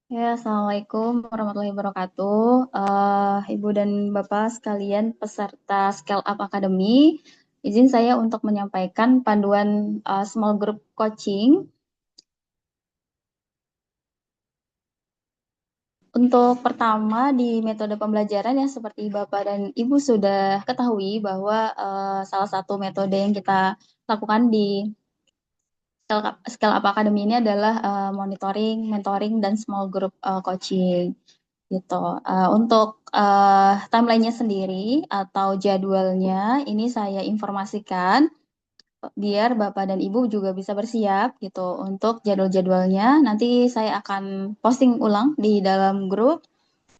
Ya, Assalamualaikum warahmatullahi wabarakatuh. Ibu dan Bapak sekalian peserta Scale Up Academy, izin saya untuk menyampaikan panduan small group coaching. Untuk pertama di metode pembelajaran yang seperti Bapak dan Ibu sudah ketahui bahwa salah satu metode yang kita lakukan di Scale Up Academy ini adalah monitoring, mentoring, dan small group coaching. Gitu. Untuk timeline-nya sendiri atau jadwalnya ini saya informasikan biar Bapak dan Ibu juga bisa bersiap gitu untuk jadwal-jadwalnya. Nanti saya akan posting ulang di dalam grup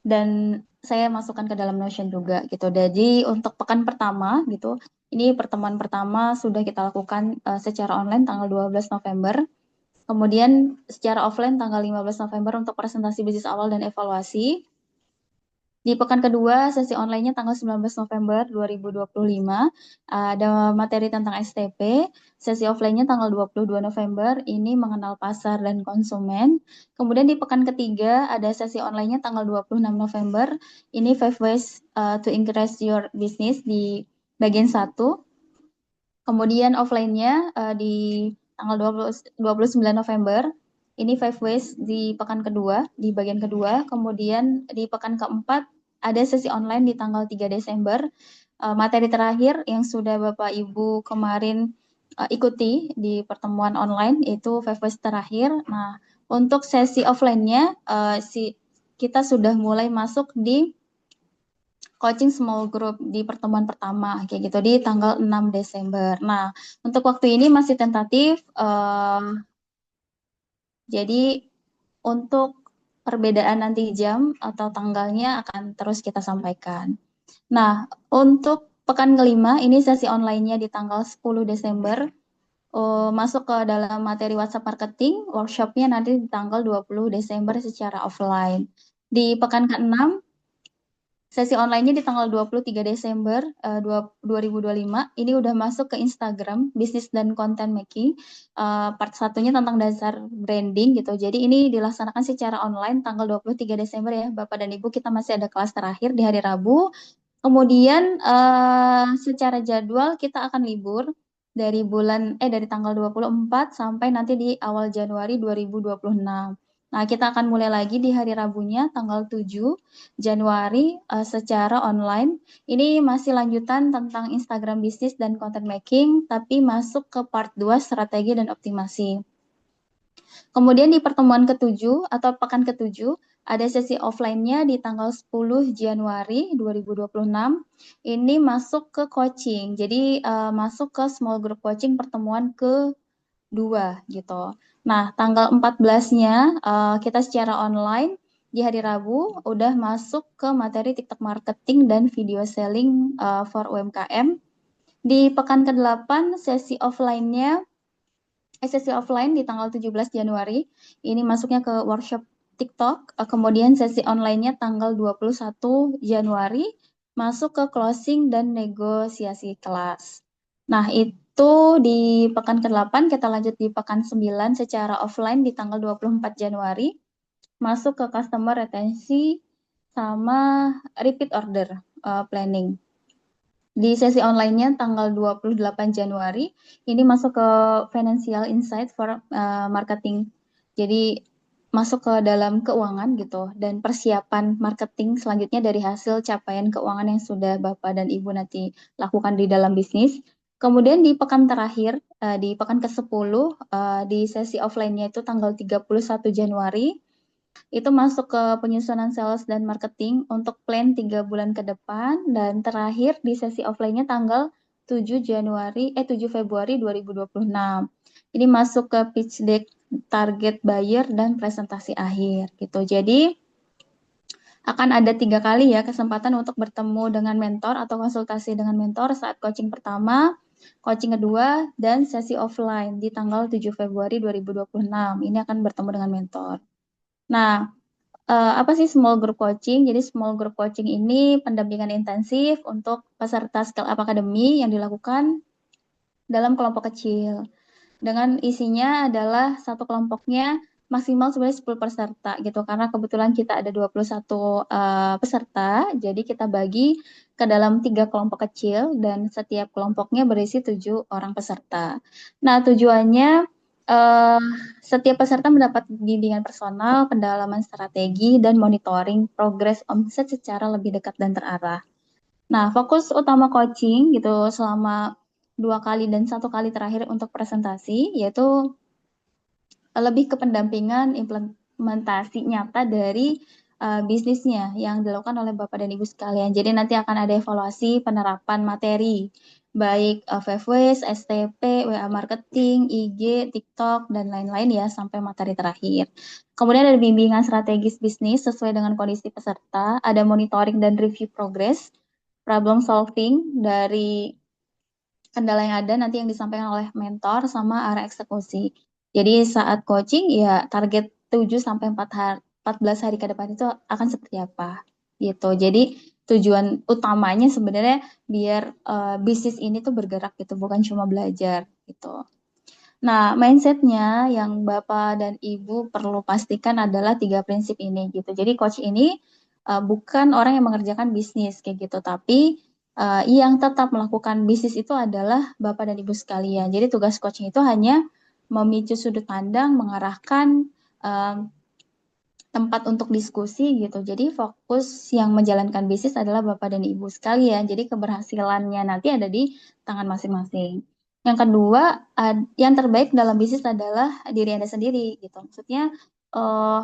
dan saya masukkan ke dalam Notion juga gitu. Jadi untuk pekan pertama gitu, ini pertemuan pertama sudah kita lakukan secara online tanggal 12 November. Kemudian secara offline tanggal 15 November untuk presentasi bisnis awal dan evaluasi. Di pekan kedua, sesi online-nya tanggal 19 November 2025, ada materi tentang STP. Sesi offline-nya tanggal 22 November, ini mengenal pasar dan konsumen. Kemudian di pekan ketiga, ada sesi online-nya tanggal 26 November, ini 5 ways to increase your business di bagian 1. Kemudian offline-nya di tanggal 29 November, ini 5 ways di pekan kedua, di bagian kedua. Kemudian di pekan keempat, ada sesi online di tanggal 3 Desember. Materi terakhir yang sudah Bapak Ibu kemarin ikuti di pertemuan online itu 5 ways terakhir. Nah, untuk sesi offline-nya kita sudah mulai masuk di coaching small group di pertemuan pertama kayak gitu di tanggal 6 Desember. Nah, untuk waktu ini masih tentatif. Jadi untuk perbedaan nanti jam atau tanggalnya akan terus kita sampaikan. Nah, untuk pekan kelima ini sesi online-nya di tanggal 10 Desember. Masuk ke dalam materi WhatsApp marketing, workshop-nya nanti di tanggal 20 Desember secara offline. Di pekan ke-6 sesi online-nya di tanggal 23 Desember 2025. Ini udah masuk ke Instagram, bisnis dan content making. Part satunya tentang dasar branding gitu. Jadi ini dilaksanakan secara online tanggal 23 Desember ya, Bapak dan Ibu. Kita masih ada kelas terakhir di hari Rabu. Kemudian secara jadwal kita akan libur dari tanggal 24 sampai nanti di awal Januari 2026. Nah, kita akan mulai lagi di hari Rabunya tanggal 7 Januari secara online. Ini masih lanjutan tentang Instagram bisnis dan content making, tapi masuk ke part 2 strategi dan optimasi. Kemudian di pertemuan ketujuh atau pekan ketujuh, ada sesi offline-nya di tanggal 10 Januari 2026. Ini masuk ke coaching. Jadi masuk ke small group coaching pertemuan kedua gitu. Nah, tanggal 14-nya kita secara online di hari Rabu udah masuk ke materi TikTok marketing dan video selling for UMKM. Di pekan ke-8 sesi offline di tanggal 17 Januari. Ini masuknya ke workshop TikTok. Kemudian sesi online-nya tanggal 21 Januari masuk ke closing dan negosiasi kelas. Nah, itu di pekan ke-8, kita lanjut di pekan 9 secara offline di tanggal 24 Januari masuk ke customer retensi sama repeat order planning. Di sesi online-nya tanggal 28 Januari, ini masuk ke Financial Insight for Marketing. Jadi masuk ke dalam keuangan gitu dan persiapan marketing selanjutnya dari hasil capaian keuangan yang sudah Bapak dan Ibu nanti lakukan di dalam bisnis. Kemudian di pekan terakhir, di pekan ke-10, di sesi offline-nya itu tanggal 31 Januari, itu masuk ke penyusunan sales dan marketing untuk plan 3 bulan ke depan dan terakhir di sesi offline-nya tanggal 7 Februari 2026. Ini masuk ke pitch deck target buyer dan presentasi akhir gitu. Jadi akan ada 3 kali ya kesempatan untuk bertemu dengan mentor atau konsultasi dengan mentor saat coaching pertama, coaching kedua, dan sesi offline di tanggal 7 Februari 2026. Ini akan bertemu dengan mentor. Nah, apa sih small group coaching? Jadi small group coaching ini pendampingan intensif untuk peserta Scale Up Academy yang dilakukan dalam kelompok kecil. Dengan isinya adalah satu kelompoknya maksimal sebenarnya 10 peserta gitu, karena kebetulan kita ada 21 peserta, jadi kita bagi ke dalam 3 kelompok kecil dan setiap kelompoknya berisi 7 orang peserta. Nah, tujuannya eh, setiap peserta mendapat bimbingan personal, pendalaman strategi, dan monitoring progres omset secara lebih dekat dan terarah. Nah, fokus utama coaching gitu selama 2 kali dan 1 kali terakhir untuk presentasi, yaitu lebih ke pendampingan implementasi nyata dari bisnisnya yang dilakukan oleh Bapak dan Ibu sekalian. Jadi nanti akan ada evaluasi penerapan materi, baik FFWs, STP, WA marketing, IG, TikTok, dan lain-lain ya, sampai materi terakhir. Kemudian ada bimbingan strategis bisnis sesuai dengan kondisi peserta, ada monitoring dan review progress, problem solving dari kendala yang ada nanti yang disampaikan oleh mentor sama arah eksekusi. Jadi saat coaching ya target 7 sampai 14 hari ke depan itu akan seperti apa gitu. Jadi tujuan utamanya sebenarnya biar bisnis ini tuh bergerak gitu, bukan cuma belajar gitu. Nah, mindsetnya yang Bapak dan Ibu perlu pastikan adalah 3 prinsip ini gitu. Jadi coach ini bukan orang yang mengerjakan bisnis kayak gitu, tapi yang tetap melakukan bisnis itu adalah Bapak dan Ibu sekalian. Jadi tugas coaching itu hanya memicu sudut pandang, mengarahkan tempat untuk diskusi gitu. Jadi fokus yang menjalankan bisnis adalah Bapak dan Ibu sekalian. Jadi keberhasilannya nanti ada di tangan masing-masing. Yang kedua, yang terbaik dalam bisnis adalah diri Anda sendiri gitu. Maksudnya eh,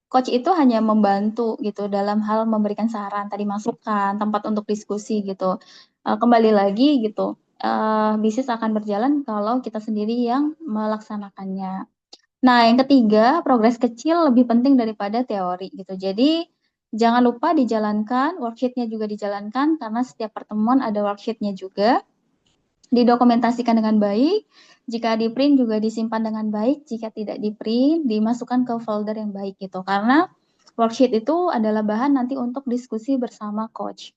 coach itu hanya membantu gitu dalam hal memberikan saran, tadi masukan, tempat untuk diskusi gitu. Kembali lagi gitu, bisnis akan berjalan kalau kita sendiri yang melaksanakannya. Nah, yang ketiga, progres kecil lebih penting daripada teori gitu. Jadi, jangan lupa dijalankan, worksheet-nya juga dijalankan, karena setiap pertemuan ada worksheet-nya juga. Didokumentasikan dengan baik, jika di print juga disimpan dengan baik, jika tidak di print, dimasukkan ke folder yang baik gitu. Karena worksheet itu adalah bahan nanti untuk diskusi bersama coach.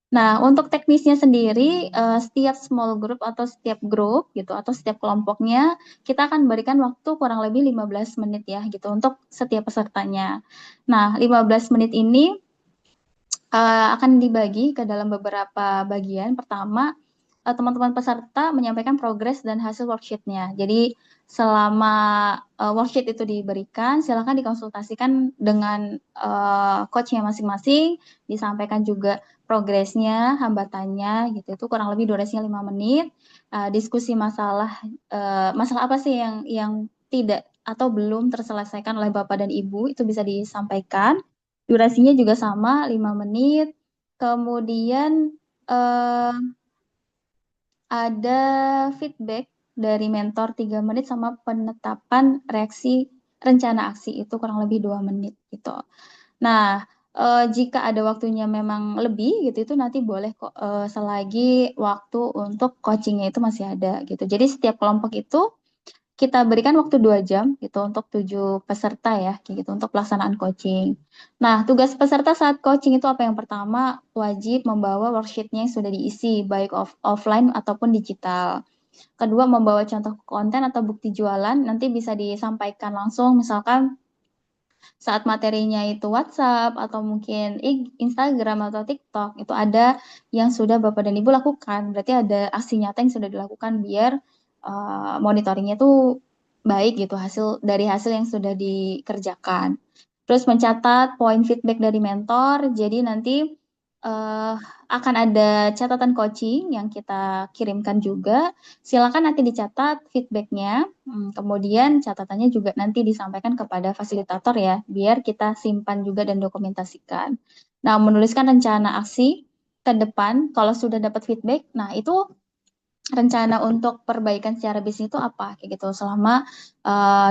Nah, untuk teknisnya sendiri, setiap small group atau setiap grup gitu atau setiap kelompoknya, kita akan berikan waktu kurang lebih 15 menit ya gitu untuk setiap pesertanya. Nah, 15 menit ini akan dibagi ke dalam beberapa bagian. Pertama, teman-teman peserta menyampaikan progres dan hasil worksheet-nya. Jadi selama worksheet itu diberikan, silakan dikonsultasikan dengan coach-nya masing-masing, disampaikan juga progresnya, hambatannya, gitu. Itu kurang lebih durasinya 5 menit. Diskusi masalah masalah apa sih yang tidak atau belum terselesaikan oleh Bapak dan Ibu, itu bisa disampaikan. Durasinya juga sama, 5 menit. Kemudian eh, ada feedback dari mentor 3 menit sama penetapan reaksi rencana aksi itu kurang lebih 2 menit gitu. Nah, jika ada waktunya memang lebih gitu itu nanti boleh kok selagi waktu untuk coachingnya itu masih ada gitu. Jadi setiap kelompok itu kita berikan waktu 2 jam gitu untuk 7 peserta ya, kayak gitu untuk pelaksanaan coaching. Nah, tugas peserta saat coaching itu apa? Yang pertama, wajib membawa worksheet-nya yang sudah diisi, baik offline ataupun digital. Kedua, membawa contoh konten atau bukti jualan, nanti bisa disampaikan langsung, misalkan saat materinya itu WhatsApp atau mungkin Instagram atau TikTok, itu ada yang sudah Bapak dan Ibu lakukan. Berarti ada aksi nyata yang sudah dilakukan biar monitoringnya tuh baik gitu dari hasil yang sudah dikerjakan. Terus mencatat poin feedback dari mentor. Jadi nanti uh, akan ada catatan coaching yang kita kirimkan juga. Silakan nanti dicatat feedbacknya. Kemudian catatannya juga nanti disampaikan kepada fasilitator ya, biar kita simpan juga dan dokumentasikan. Nah, menuliskan rencana aksi ke depan kalau sudah dapat feedback. Nah, itu rencana untuk perbaikan secara bisnis itu apa kayak gitu selama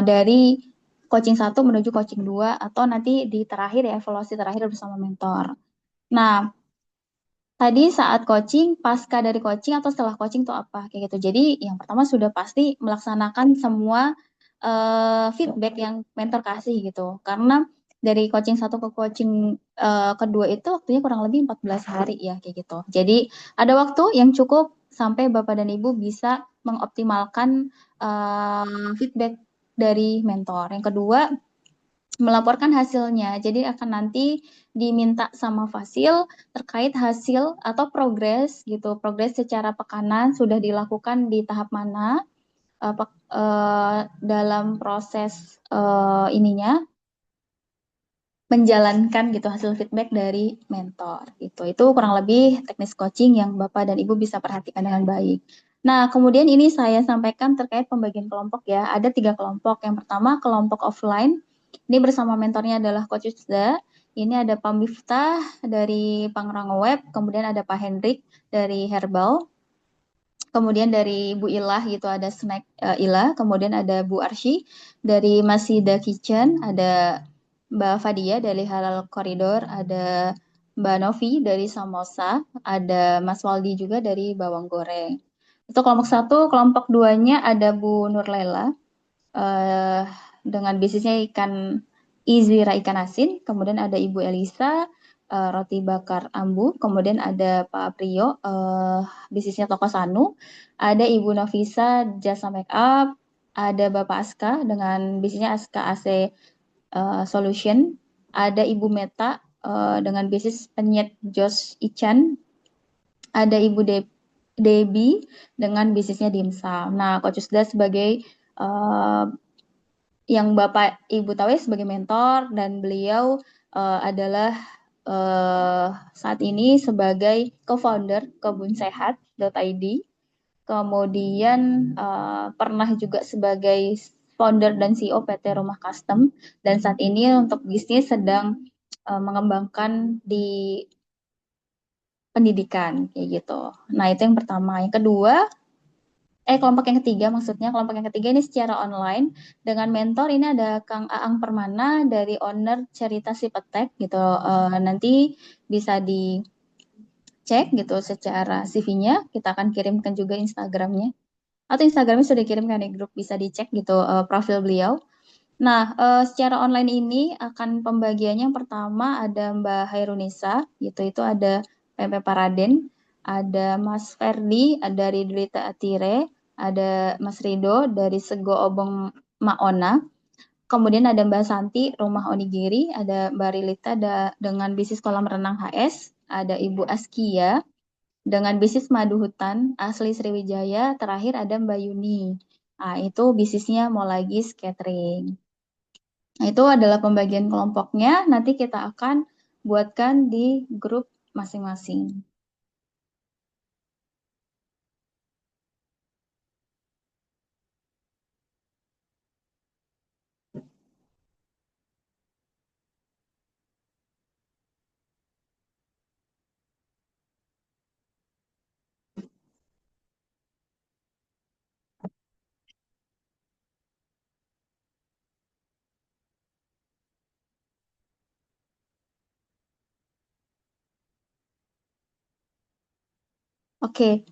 dari coaching 1 menuju coaching 2 atau nanti di terakhir ya evaluasi terakhir bersama mentor. Nah, tadi saat coaching, pasca dari coaching atau setelah coaching itu apa kayak gitu. Jadi yang pertama sudah pasti melaksanakan semua feedback yang mentor kasih gitu. Karena dari coaching 1 ke coaching kedua itu waktunya kurang lebih 14 hari ya kayak gitu. Jadi ada waktu yang cukup sampai Bapak dan Ibu bisa mengoptimalkan feedback dari mentor. Yang kedua, melaporkan hasilnya. Jadi akan nanti diminta sama Fasil terkait hasil atau progres gitu. Progres secara pekanan sudah dilakukan di tahap mana dalam proses ininya menjalankan gitu hasil feedback dari mentor gitu. Itu kurang lebih teknis coaching yang Bapak dan Ibu bisa perhatikan dengan baik. Nah, kemudian ini saya sampaikan terkait pembagian kelompok ya. Ada 3 kelompok. Yang pertama kelompok offline. Ini bersama mentornya adalah Coach Yusda. Ini ada Pak Miftah dari Pangrango Web, kemudian ada Pak Hendrik dari Herbal, kemudian dari Bu Ilah gitu ada Snack Ilah, kemudian ada Bu Arsy dari Masida Kitchen, ada Mbak Fadia dari Halal Koridor, ada Mbak Novi dari Samosa, ada Mas Waldi juga dari Bawang Goreng. Itu kelompok satu, kelompok duanya ada Bu Nurlela dengan bisnisnya ikan Izira ikan asin, kemudian ada Ibu Elisa roti bakar ambu, kemudian ada Pak Priyo bisnisnya toko Sanu, ada Ibu Novisa jasa make up, ada Bapak Aska dengan bisnisnya Aska AC Solution, ada Ibu Meta dengan bisnis penyet Jos Ican, ada Ibu Debbie dengan bisnisnya dimsum. Nah, Coach Usda sebagai yang Bapak Ibu tahu ya sebagai mentor dan beliau adalah saat ini sebagai co-founder kebunsehat.id, kemudian pernah juga sebagai founder dan CEO PT Rumah Custom, dan saat ini untuk bisnis sedang mengembangkan di pendidikan kayak gitu. Nah, itu yang pertama. Yang kedua, kelompok yang ketiga maksudnya, kelompok yang ketiga ini secara online dengan mentor. Ini ada Kang Aang Permana dari owner Cerita Si Petek gitu. Nanti bisa dicek gitu secara CV-nya, kita akan kirimkan juga Instagramnya. Atau Instagramnya sudah dikirimkan di grup, bisa dicek gitu profil beliau. Nah, secara online ini akan pembagiannya yang pertama ada Mbak Hairunisa, gitu, itu ada PP Paraden, ada Mas Ferdi dari Delita Atire, ada Mas Rido dari Sego Obong Maona, kemudian ada Mbak Santi Rumah Onigiri, ada Mbak Rilita dengan bisnis kolam renang HS, ada Ibu Askia dengan bisnis madu hutan asli Sriwijaya, terakhir ada Mbak Yuni. Nah, itu bisnisnya mau lagi catering. Nah, itu adalah pembagian kelompoknya. Nanti kita akan buatkan di grup masing-masing. Oke,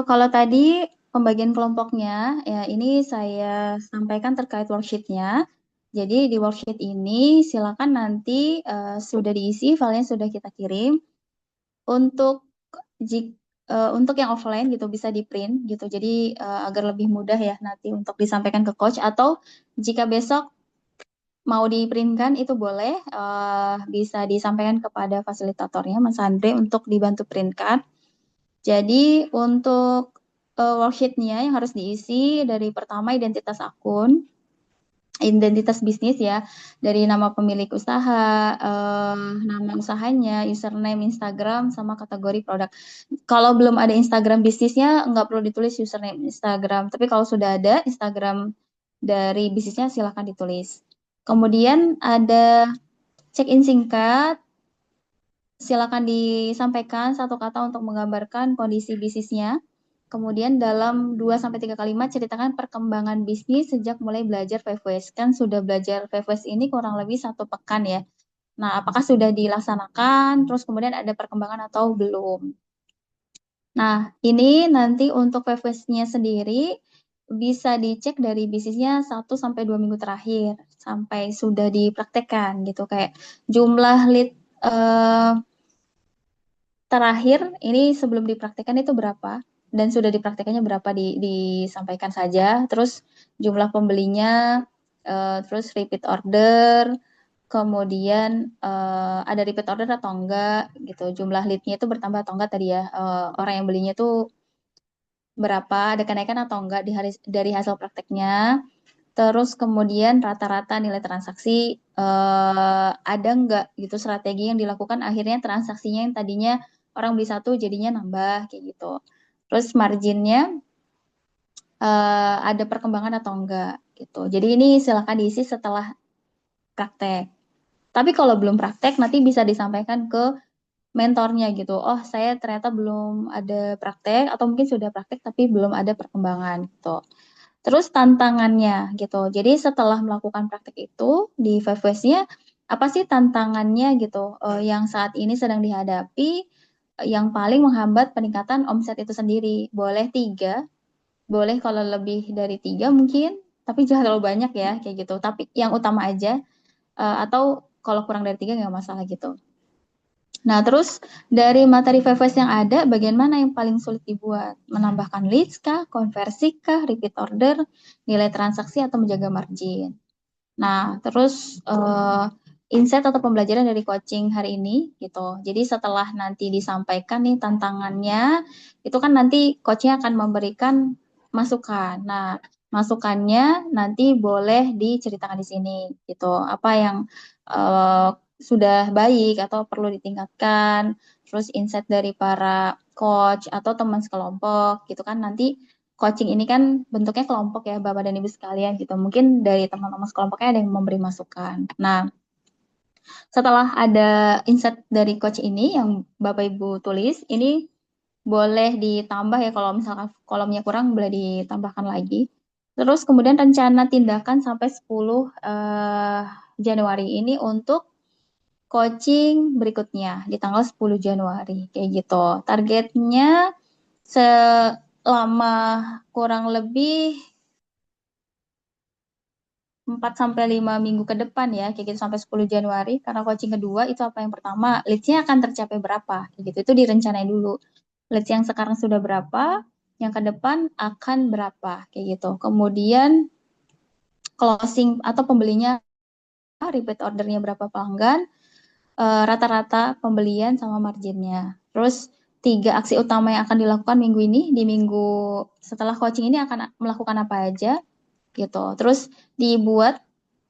kalau tadi pembagian kelompoknya, ya ini saya sampaikan terkait worksheet-nya. Jadi di worksheet ini silakan nanti sudah diisi, filenya sudah kita kirim. Untuk untuk yang offline gitu bisa di print gitu. Jadi agar lebih mudah ya nanti untuk disampaikan ke coach, atau jika besok mau di-printkan itu boleh bisa disampaikan kepada fasilitatornya Mas Andre untuk dibantu printkan. Jadi untuk worksheet-nya yang harus diisi dari pertama identitas akun, identitas bisnis ya, dari nama pemilik usaha, nama usahanya, username Instagram, sama kategori produk. Kalau belum ada Instagram bisnisnya, nggak perlu ditulis username Instagram. Tapi kalau sudah ada Instagram dari bisnisnya, silakan ditulis. Kemudian ada check-in singkat, silakan disampaikan satu kata untuk menggambarkan kondisi bisnisnya. Kemudian dalam 2-3 kalimat ceritakan perkembangan bisnis sejak mulai belajar VVS. Kan sudah belajar VVS ini kurang lebih 1 pekan ya. Nah, apakah sudah dilaksanakan, terus kemudian ada perkembangan atau belum. Nah, ini nanti untuk VVS-nya sendiri bisa dicek dari bisnisnya 1-2 minggu terakhir sampai sudah dipraktekkan gitu. Kayak jumlah lead terakhir ini sebelum dipraktekkan itu berapa dan sudah dipraktekannya berapa, disampaikan saja. Terus jumlah pembelinya terus repeat order, kemudian ada repeat order atau enggak gitu, jumlah lead-nya itu bertambah atau enggak tadi ya, orang yang belinya tuh berapa, ada kenaikan atau enggak dari hasil prakteknya. Terus kemudian rata-rata nilai transaksi ada enggak gitu strategi yang dilakukan akhirnya transaksinya yang tadinya orang beli satu jadinya nambah kayak gitu. Terus marginnya ada perkembangan atau enggak gitu. Jadi ini silakan diisi setelah praktek. Tapi kalau belum praktek nanti bisa disampaikan ke mentornya gitu. Oh, saya ternyata belum ada praktek atau mungkin sudah praktek tapi belum ada perkembangan gitu. Terus tantangannya gitu. Jadi setelah melakukan praktek itu di Five Ways-nya apa sih tantangannya gitu yang saat ini sedang dihadapi yang paling menghambat peningkatan omset itu sendiri. Boleh tiga, boleh kalau lebih dari tiga mungkin, tapi jangan terlalu banyak ya kayak gitu. Tapi yang utama aja atau kalau kurang dari tiga nggak masalah gitu. Nah, terus dari materi VVS yang ada, bagian mana yang paling sulit dibuat? Menambahkan leads kah, konversi kah, repeat order, nilai transaksi, atau menjaga margin? Nah, terus insight atau pembelajaran dari coaching hari ini gitu. Jadi setelah nanti disampaikan nih tantangannya, itu kan nanti coachnya akan memberikan masukan. Nah, masukannya nanti boleh diceritakan di sini gitu. Apa yang sudah baik atau perlu ditingkatkan. Terus insight dari para coach atau teman sekelompok gitu kan nanti coaching ini kan bentuknya kelompok ya Bapak dan Ibu sekalian gitu. Mungkin dari teman-teman sekelompoknya ada yang memberi masukan. Nah, setelah ada insight dari coach ini yang Bapak Ibu tulis, ini boleh ditambah ya kalau misalkan kolomnya kurang boleh ditambahkan lagi. Terus kemudian rencana tindakan sampai 10 Januari ini untuk coaching berikutnya di tanggal 10 Januari kayak gitu. Targetnya selama kurang lebih 4 sampai 5 minggu ke depan ya, kayak gitu sampai 10 Januari. Karena coaching kedua itu apa yang pertama, leads-nya akan tercapai berapa, kayak gitu. Itu direncanain dulu. Leads yang sekarang sudah berapa, yang ke depan akan berapa, kayak gitu. Kemudian closing atau pembelinya, repeat ordernya berapa pelanggan, rata-rata pembelian sama marginnya. Terus 3 aksi utama yang akan dilakukan minggu ini, di minggu setelah coaching ini akan melakukan apa aja, gitu. Terus dibuat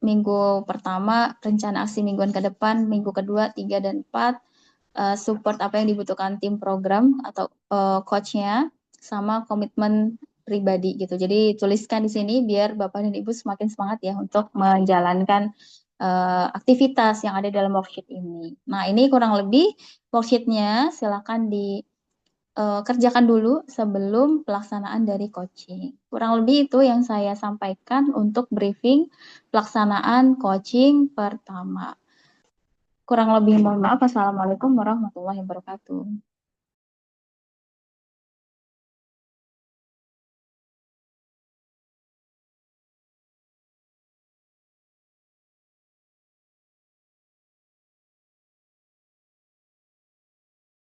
minggu pertama rencana aksi mingguan ke depan, minggu kedua, 3 dan 4 support apa yang dibutuhkan tim program atau coachnya sama komitmen pribadi gitu. Jadi tuliskan di sini biar Bapak dan Ibu semakin semangat ya untuk menjalankan aktivitas yang ada dalam worksheet ini. Nah, ini kurang lebih worksheetnya silakan di kerjakan dulu sebelum pelaksanaan dari coaching. Kurang lebih itu yang saya sampaikan untuk briefing pelaksanaan coaching pertama. Kurang lebih mohon maaf. Assalamualaikum warahmatullahi wabarakatuh.